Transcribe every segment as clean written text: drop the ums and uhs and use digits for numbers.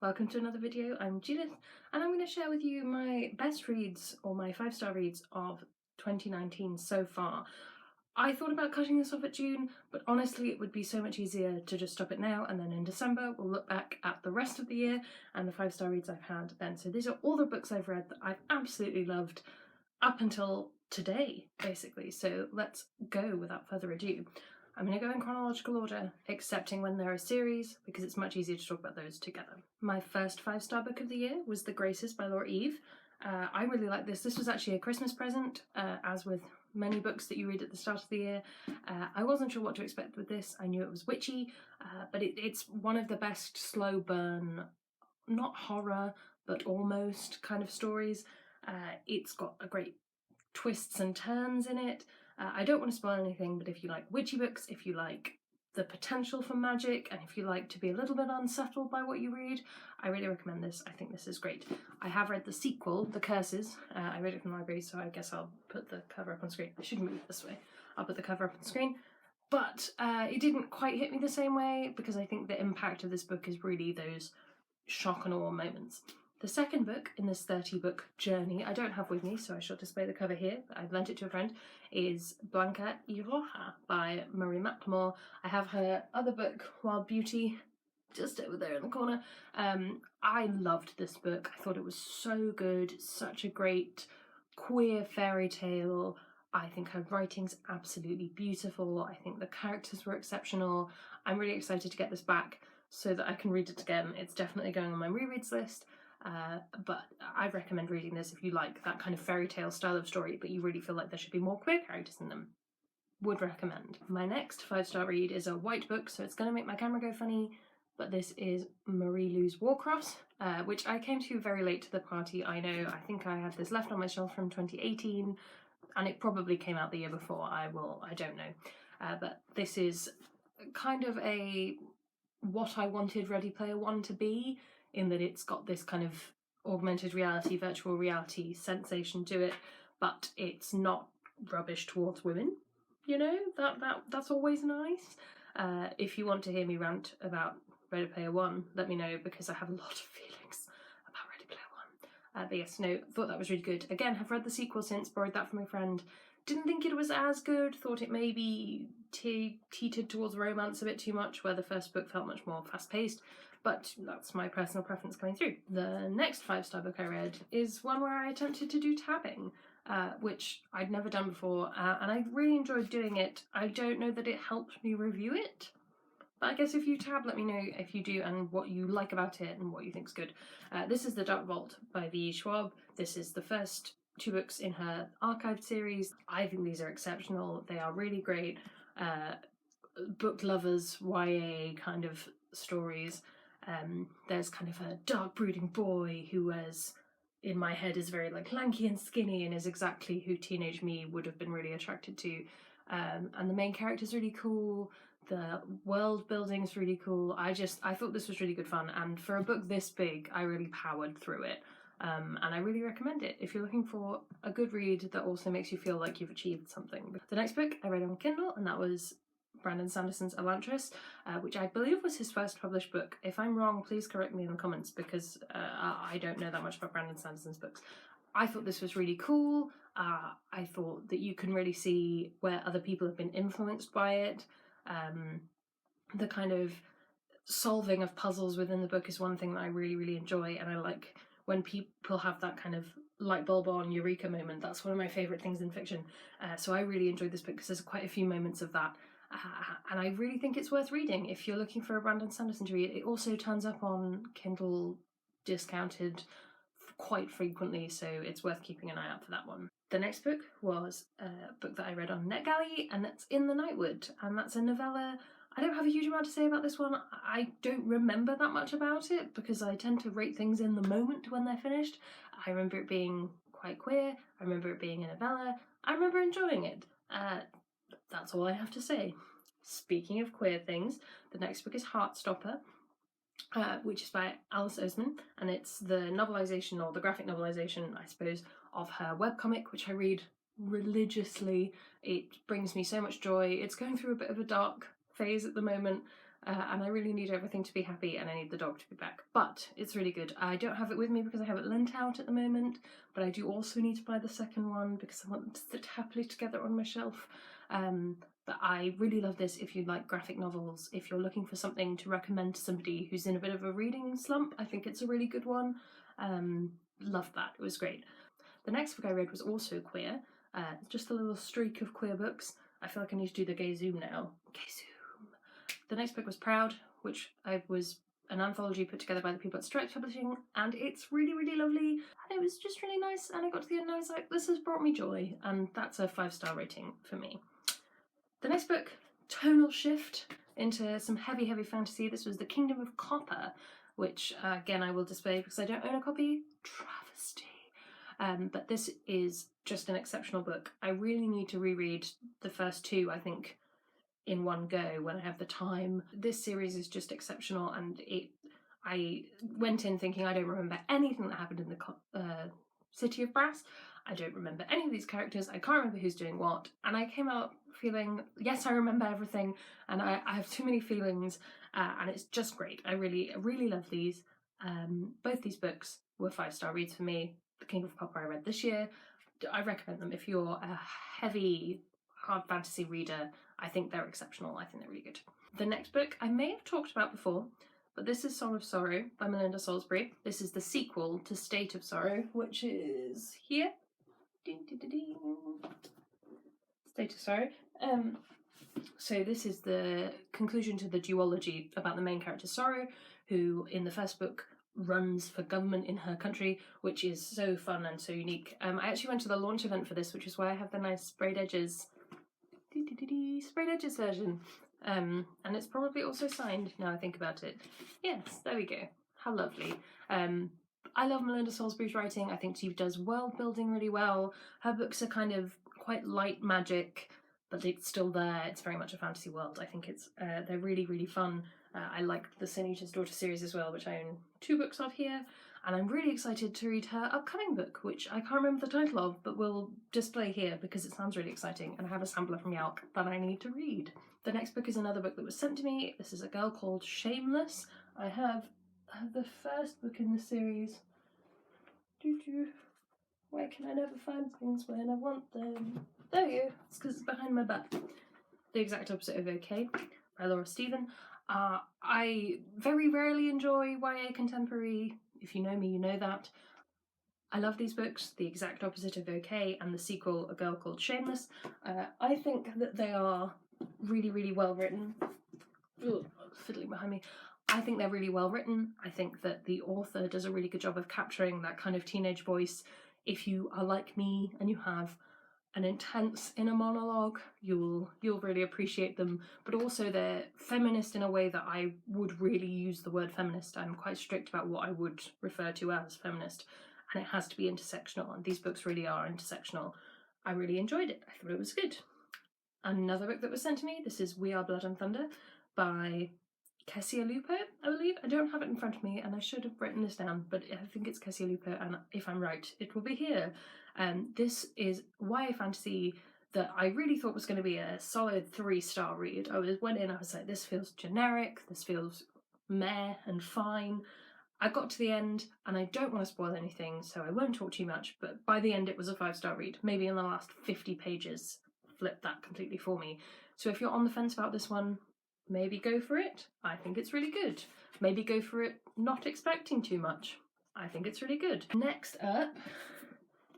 welcome to another video. I'm Judith and I'm going to share with you my best reads or my 5-star reads of 2019 so far. I thought about cutting this off at June, but honestly it would be so much easier to just stop it now, and then in December we'll look back at the rest of the year and the 5-star reads I've had then. So these are all the books I've read that I've absolutely loved up until today, basically. So let's go without further ado. I'm going to go in chronological order, excepting when there are series, because it's much easier to talk about those together. My first 5-star book of the year was The Graces by Laura Eve. I really like this. This was actually a Christmas present, as with many books that you read at the start of the year. I wasn't sure what to expect with this. I knew it was witchy, but it's one of the best slow burn, not horror, but almost kind of stories. It's got a great twists and turns in it. I don't want to spoil anything, but if you like witchy books, if you like the potential for magic, and if you like to be a little bit unsettled by what you read, I really recommend this. I think this is great. I have read the sequel, The Curses. I read it from the library, so I guess I'll put the cover up on screen. I should move it this way. I'll put the cover up on screen. But it didn't quite hit me the same way, because I think the impact of this book is really those shock and awe moments. The second book in this 30-book journey, I don't have with me, so I shall display the cover here, but I've lent it to a friend, is Blanca Roja by Marie McLemore. I have her other book, Wild Beauty, just over there in the corner. I loved this book. I thought it was so good, such a great queer fairy tale. I think her writing's absolutely beautiful. I think the characters were exceptional. I'm really excited to get this back so that I can read it again. It's definitely going on my rereads list. But I recommend reading this if you like that kind of fairy tale style of story, but you really feel like there should be more queer characters in them. Would recommend. My next 5-star read is a white book, so it's going to make my camera go funny, but this is Marie Lu's Warcross, which I came to very late to the party, I know. I think I had this left on my shelf from 2018, and it probably came out the year before. I don't know. But this is kind of a what I wanted Ready Player One to be, in that it's got this kind of augmented reality, virtual reality sensation to it, but it's not rubbish towards women. You know, that's always nice. If you want to hear me rant about Ready Player One, let me know, because I have a lot of feelings about Ready Player One. But yes, no, thought that was really good. Again, have read the sequel since, borrowed that from my friend. Didn't think it was as good, thought it maybe teetered towards romance a bit too much, where the first book felt much more fast-paced. But that's my personal preference coming through. The next 5-star book I read is one where I attempted to do tabbing, which I'd never done before, and I really enjoyed doing it. I don't know that it helped me review it, but I guess if you tab, let me know if you do and what you like about it and what you think's good. This is The Dark Vault by V. Schwab. This is the first 2 books in her archived series. I think these are exceptional. They are really great book lovers, YA kind of stories. There's kind of a dark brooding boy who in my head is very like lanky and skinny and is exactly who teenage me would have been really attracted to. And the main character's really cool. The world building's really cool. I thought this was really good fun, and for a book this big, I really powered through it. And I really recommend it if you're looking for a good read that also makes you feel like you've achieved something. The next book I read on Kindle, and that was Brandon Sanderson's Elantris, which I believe was his first published book. If I'm wrong, please correct me in the comments, because I don't know that much about Brandon Sanderson's books. I thought this was really cool. I thought that you can really see where other people have been influenced by it. The kind of solving of puzzles within the book is one thing that I really, really enjoy, and I like when people have that kind of light bulb on eureka moment. That's one of my favourite things in fiction. So I really enjoyed this book because there's quite a few moments of that. And I really think it's worth reading if you're looking for a Brandon Sanderson to read. It also turns up on Kindle discounted quite frequently, so it's worth keeping an eye out for that one. The next book was a book that I read on NetGalley, and that's In the Nightwood, and that's a novella. I don't have a huge amount to say about this one. I don't remember that much about it because I tend to rate things in the moment when they're finished. I remember it being quite queer. I remember it being a novella. I remember enjoying it. That's all I have to say. Speaking of queer things, the next book is Heartstopper, which is by Alice Oseman, and it's the novelisation, or the graphic novelisation, I suppose, of her webcomic, which I read religiously. It brings me so much joy. It's going through a bit of a dark phase at the moment, and I really need everything to be happy and I need the dog to be back. But it's really good. I don't have it with me because I have it lent out at the moment, but I do also need to buy the second one because I want them to sit happily together on my shelf. But I really love this if you like graphic novels. If you're looking for something to recommend to somebody who's in a bit of a reading slump, I think it's a really good one. Loved that, it was great. The next book I read was also queer, just a little streak of queer books. I feel like I need to do the gay zoom now. Gay zoom. The next book was Proud, which was an anthology put together by the people at Stripes Publishing, and it's really, really lovely, and it was just really nice, and I got to the end and I was like, this has brought me joy, and that's a 5-star rating for me. The next book, tonal shift into some heavy, heavy fantasy. This was The Kingdom of Copper, which again I will display because I don't own a copy. Travesty. But this is just an exceptional book. I really need to reread the first two, I think, in one go when I have the time. This series is just exceptional, and I went in thinking I don't remember anything that happened in the City of Brass. I don't remember any of these characters, I can't remember who's doing what, and I came out feeling, yes, I remember everything, and I have too many feelings, and it's just great. I really, really love these. Both these books were 5-star reads for me. The Kingdom of Copper I read this year. I recommend them if you're a heavy, hard fantasy reader. I think they're exceptional. I think they're really good. The next book I may have talked about before, but this is Song of Sorrow by Melinda Salisbury. This is the sequel to State of Sorrow, which is here. State of Sorrow. So this is the conclusion to the duology about the main character Sorrow, who in the first book runs for government in her country, which is so fun and so unique. I actually went to the launch event for this, which is why I have the nice sprayed edges version. And it's probably also signed now I think about it. Yes, there we go. How lovely. I love Melinda Salisbury's writing. I think she does world building really well. Her books are kind of quite light magic, but it's still there. It's very much a fantasy world. I think it's they're really, really fun. I like the Sin Eater's Daughter series as well, which I own 2 books of here, and I'm really excited to read her upcoming book, which I can't remember the title of, but will display here because it sounds really exciting, and I have a sampler from Yalk that I need to read. The next book is another book that was sent to me. This is a girl called Shameless. I have the first book in the series. Why can I never find things when I want them? There we go. It's because it's behind my back. The exact opposite of OK by Laura Stephen. I very rarely enjoy YA contemporary. If you know me, you know that. I love these books, The Exact Opposite of OK and the sequel, A Girl Called Shameless. I think that they are really, really well written. Ugh, fiddling behind me. I think they're really well written. I think that the author does a really good job of capturing that kind of teenage voice. If you are like me and you have an intense inner monologue, you'll really appreciate them. But also they're feminist in a way that I would really use the word feminist. I'm quite strict about what I would refer to as feminist, and it has to be intersectional, and these books really are intersectional. I really enjoyed it. I thought it was good. Another book that was sent to me, this is We Are Blood and Thunder by Kessia Lupo, I believe. I don't have it in front of me and I should have written this down, but I think it's Kessia Lupo, and if I'm right, it will be here. This is YA fantasy that I really thought was going to be a solid 3-star read. I went in, I was like, this feels generic, this feels meh and fine. I got to the end, and I don't want to spoil anything, so I won't talk too much, but by the end it was a 5-star read. Maybe in the last 50 pages flipped that completely for me. So if you're on the fence about this one, maybe go for it. I think it's really good. Maybe go for it not expecting too much. I think it's really good. Next up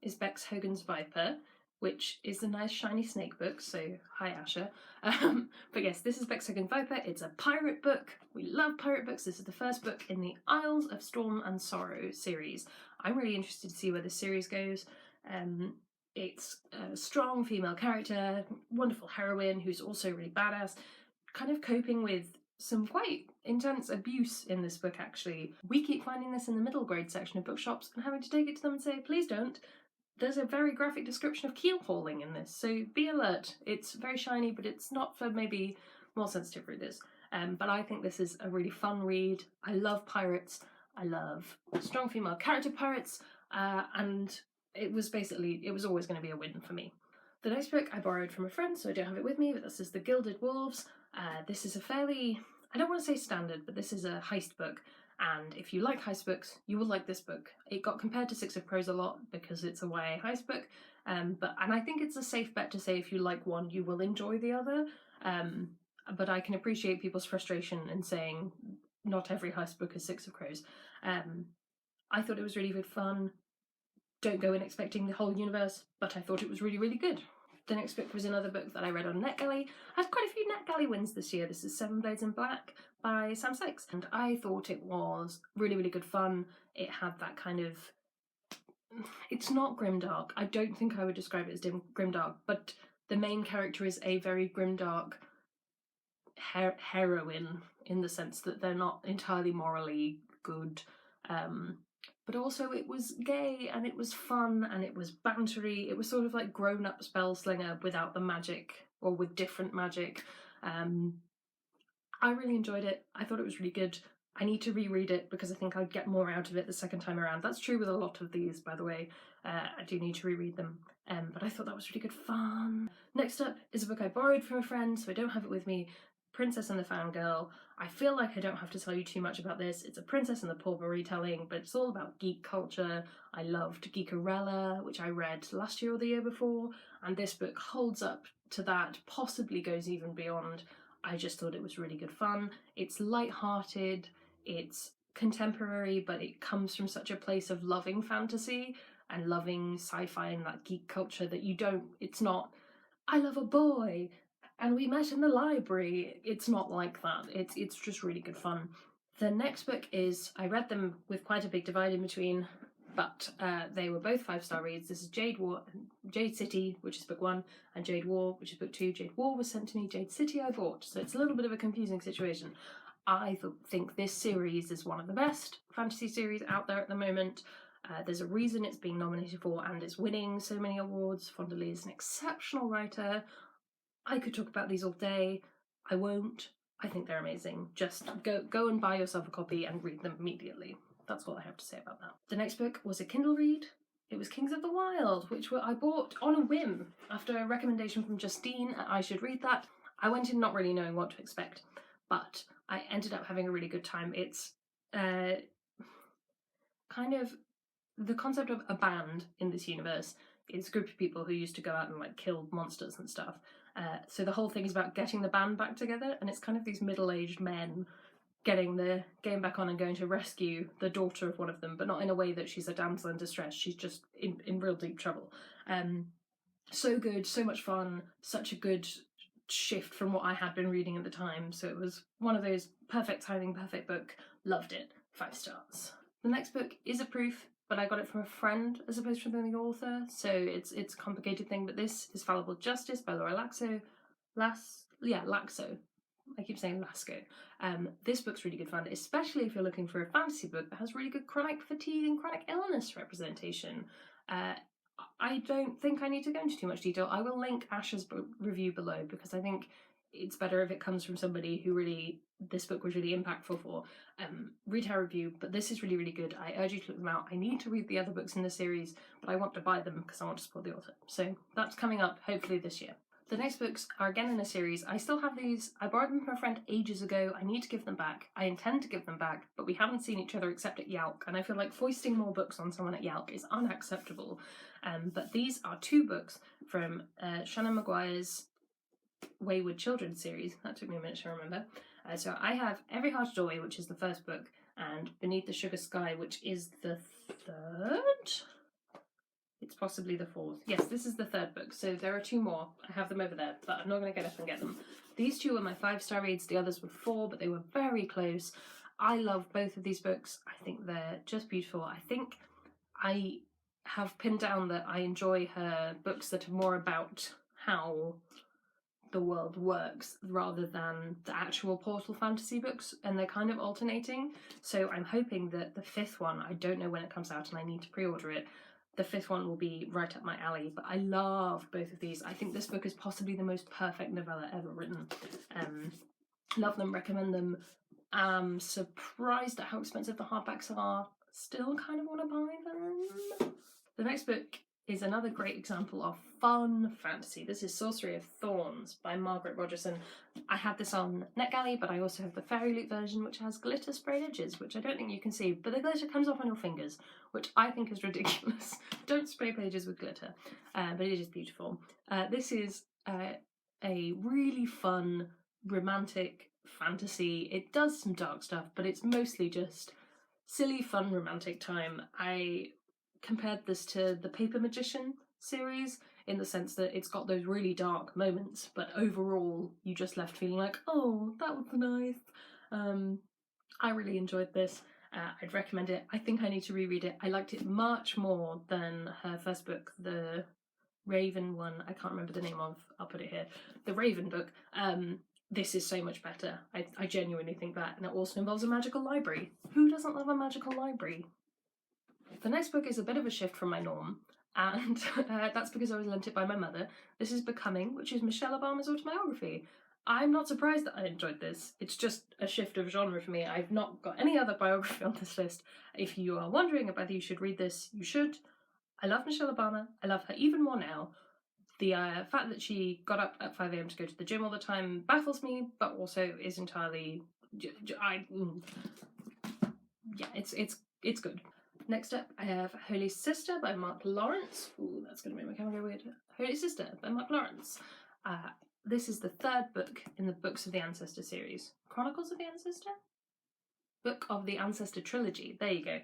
is Bex Hogan's Viper, which is a nice shiny snake book, so hi Asher. But yes, this is Bex Hogan's Viper. It's a pirate book. We love pirate books. This is the first book in the Isles of Storm and Sorrow series. I'm really interested to see where this series goes. It's a strong female character, wonderful heroine who's also really badass, kind of coping with some quite intense abuse in this book, actually. We keep finding this in the middle grade section of bookshops and having to take it to them and say, please don't. There's a very graphic description of keel hauling in this, so be alert. It's very shiny, but it's not for maybe more sensitive readers. But I think this is a really fun read. I love pirates. I love strong female character pirates, and it was always going to be a win for me. The next book I borrowed from a friend, so I don't have it with me, but this is The Gilded Wolves. This is a fairly I don't want to say standard, but this is a heist book, and if you like heist books, you will like this book. It got compared to Six of Crows a lot because it's a YA heist book, and I think it's a safe bet to say if you like one, you will enjoy the other. But I can appreciate people's frustration in saying not every heist book is Six of Crows. I thought it was really good fun. Don't go in expecting the whole universe, but I thought it was really, really good. The next book was another book that I read on NetGalley. I had quite a few NetGalley wins this year. This is Seven Blades in Black by Sam Sykes, and I thought it was really, really good fun. It had that kind of... It's not grimdark. I don't think I would describe it as grimdark, but the main character is a very grimdark heroine in the sense that they're not entirely morally good. But also it was gay and it was fun and it was bantery. It was sort of like grown-up Spellslinger without the magic, or with different magic. I really enjoyed it. I thought it was really good. I need to reread it because I think I'd get more out of it the second time around. That's true with a lot of these, by the way. I do need to reread them. But I thought that was really good fun. Next up is a book I borrowed from a friend, so I don't have it with me. Princess and the Fangirl. I feel like I don't have to tell you too much about this. It's a Princess and the Pauper retelling, but it's all about geek culture. I loved Geekerella, which I read last year or the year before, and this book holds up to that, possibly goes even beyond. I just thought it was really good fun. It's light-hearted, it's contemporary, but it comes from such a place of loving fantasy and loving sci-fi and that geek culture that you don't, it's not, I love a boy and we met in the library. It's not like that. It's just really good fun. The next book is, I read them with quite a big divide in between, but they were both 5-star reads. This is Jade City, which is book 1, and Jade War, which is book 2. Jade War was sent to me, Jade City I bought, so it's a little bit of a confusing situation. I think this series is one of the best fantasy series out there at the moment. There's a reason it's being nominated for and it's winning so many awards. Fonda Lee is an exceptional writer. I could talk about these all day. I won't. I think they're amazing. Just go and buy yourself a copy and read them immediately. That's all I have to say about that. The next book was a Kindle read. It was Kings of the Wyld, which I bought on a whim after a recommendation from Justine. I should read that. I went in not really knowing what to expect, but I ended up having a really good time. It's kind of the concept of a band in this universe is a group of people who used to go out and like kill monsters and stuff. So the whole thing is about getting the band back together, and it's kind of these middle-aged men getting the game back on and going to rescue the daughter of one of them, but not in a way that she's a damsel in distress. She's just in real deep trouble. So good, so much fun, such a good shift from what I had been reading at the time. So it was one of those perfect timing, perfect book. Loved it. 5 stars. The next book is a proof, but I got it from a friend as opposed to from the author, so it's a complicated thing. But this is Fallible Justice by Laura Laxo. Laxo. I keep saying Lasco. This book's really good fun, especially if you're looking for a fantasy book that has really good chronic fatigue and chronic illness representation. I don't think I need to go into too much detail. I will link Ash's review below because I think it's better if it comes from somebody who really, this book was really impactful for. Read her review, but this is really, really good. I urge you to look them out. I need to read the other books in the series, but I want to buy them because I want to support the author. So that's coming up, hopefully this year. The next books are again in a series. I still have these. I borrowed them from a friend ages ago. I need to give them back. I intend to give them back, but we haven't seen each other except at Yalk, and I feel like foisting more books on someone at Yalk is unacceptable. But these are 2 books from Shannon Maguire's Wayward Children series. That took me a minute to remember. So I have Every Heart a Doorway, which is the first book, and Beneath the Sugar Sky, which is the 3rd? It's possibly the 4th. Yes, this is the 3rd book, so there are 2 more. I have them over there, but I'm not going to get up and get them. These 2 were my 5-star reads, the others were 4, but they were very close. I love both of these books. I think they're just beautiful. I think I have pinned down that I enjoy her books that are more about how the world works rather than the actual Portal fantasy books, and they're kind of alternating. So I'm hoping that the 5th one, I don't know when it comes out and I need to pre-order it, the 5th one will be right up my alley. But I love both of these. I think this book is possibly the most perfect novella ever written. Love them, recommend them. I'm surprised at how expensive the hardbacks are. Still kind of want to buy them. The next book is another great example of fun fantasy. This is Sorcery of Thorns by Margaret Rogerson. I have this on NetGalley, but I also have the Fairy Loot version, which has glitter sprayed edges, which I don't think you can see, but the glitter comes off on your fingers, which I think is ridiculous. Don't spray pages with glitter, but it is beautiful. This is a really fun, romantic fantasy. It does some dark stuff, but it's mostly just silly, fun, romantic time. I compared this to the Paper Magician series in the sense that it's got those really dark moments, but overall you just left feeling like, oh, that was nice. I really enjoyed this. I'd recommend it. I think I need to reread it. I liked it much more than her first book, the Raven one. I can't remember the name of, I'll put it here. The Raven book. This is so much better. I genuinely think that. And it also involves a magical library. Who doesn't love a magical library? The next book is a bit of a shift from my norm, and that's because I was lent it by my mother. This is Becoming, which is Michelle Obama's autobiography. I'm not surprised that I enjoyed this. It's just a shift of genre for me. I've not got any other biography on this list. If you are wondering whether you should read this, you should. I love Michelle Obama. I love her even more now. The fact that she got up at 5 AM to go to the gym all the time baffles me, but also is entirely... yeah, it's good. Next up, I have Holy Sister by Mark Lawrence. Ooh, that's going to make my camera go weird. Holy Sister by Mark Lawrence. This is the third book in the Books of the Ancestor series. Chronicles of the Ancestor? Book of the Ancestor trilogy. There you go.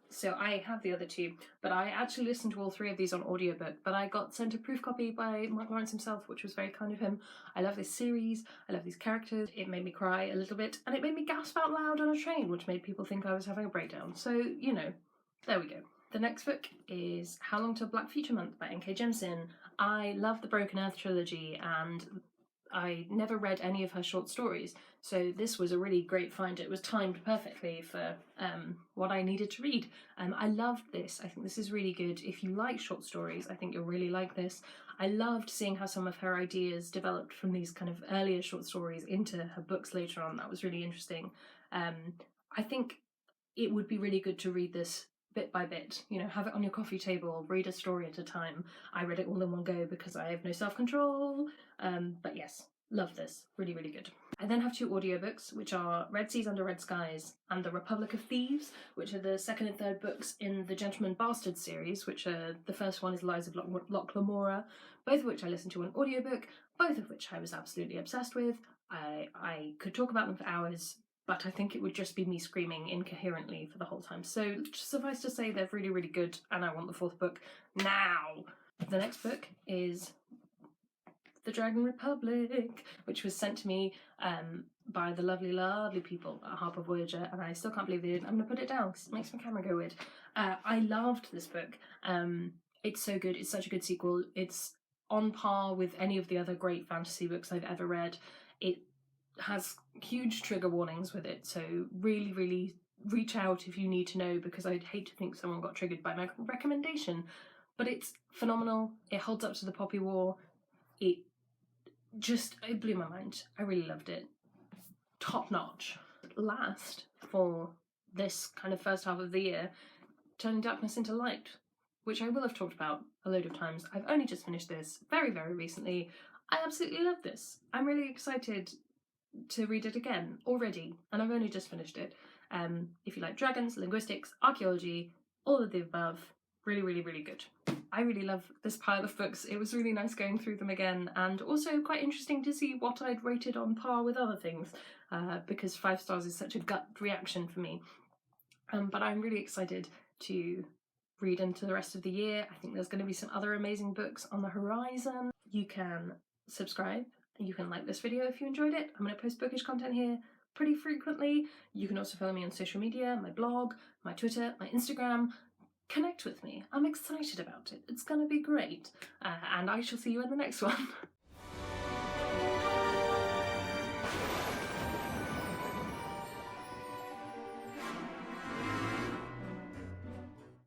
So I have the other two, but I actually listened to all three of these on audiobook, but I got sent a proof copy by Mark Lawrence himself, which was very kind of him. I love this series, I love these characters, it made me cry a little bit, and it made me gasp out loud on a train, which made people think I was having a breakdown. So, you know, there we go. The next book is How Long Till Black Future Month by N.K. Jemisin. I love the Broken Earth trilogy, and I never read any of her short stories, so this was a really great find. It was timed perfectly for what I needed to read. I loved this. I think this is really good. If you like short stories, I think you'll really like this. I loved seeing how some of her ideas developed from these kind of earlier short stories into her books later on. That was really interesting. I think it would be really good to read this bit by bit, you know, have it on your coffee table, read a story at a time. I read it all in one go because I have no self-control, but yes, love this, really, really good. I then have two audiobooks, which are Red Seas Under Red Skies and The Republic of Thieves, which are the second and third books in the Gentleman Bastard series, which are, the first one is Lies of Loch Lamora, both of which I listened to on audiobook, both of which I was absolutely obsessed with. I could talk about them for hours, but I think it would just be me screaming incoherently for the whole time. So suffice to say, they're really, really good, and I want the fourth book now. The next book is The Dragon Republic, which was sent to me by the lovely, lovely people at Harper Voyager, and I still can't believe they didn't. I'm going to put it down because it makes my camera go weird. I loved this book. It's so good. It's such a good sequel. It's on par with any of the other great fantasy books I've ever read. It has huge trigger warnings with it, so really, really reach out if you need to know, because I'd hate to think someone got triggered by my recommendation. But it's phenomenal. It holds up to the Poppy War. It blew my mind. I really loved it. Top notch. Last for this kind of first half of the year, Turning Darkness into Light, which I will have talked about a load of times. I've only just finished this very, very recently. I absolutely love this. I'm really excited to read it again already, and I've only just finished it. If you like dragons, linguistics, archaeology, all of the above, really, really, really good. I really love this pile of books. It was really nice going through them again, and also quite interesting to see what I'd rated on par with other things, because 5 stars is such a gut reaction for me. But I'm really excited to read into the rest of the year. I think there's going to be some other amazing books on the horizon. You can subscribe. You can like this video if you enjoyed it. I'm going to post bookish content here pretty frequently. You can also follow me on social media, my blog, my Twitter, my Instagram. Connect with me. I'm excited about it. It's going to be great. And I shall see you in the next one.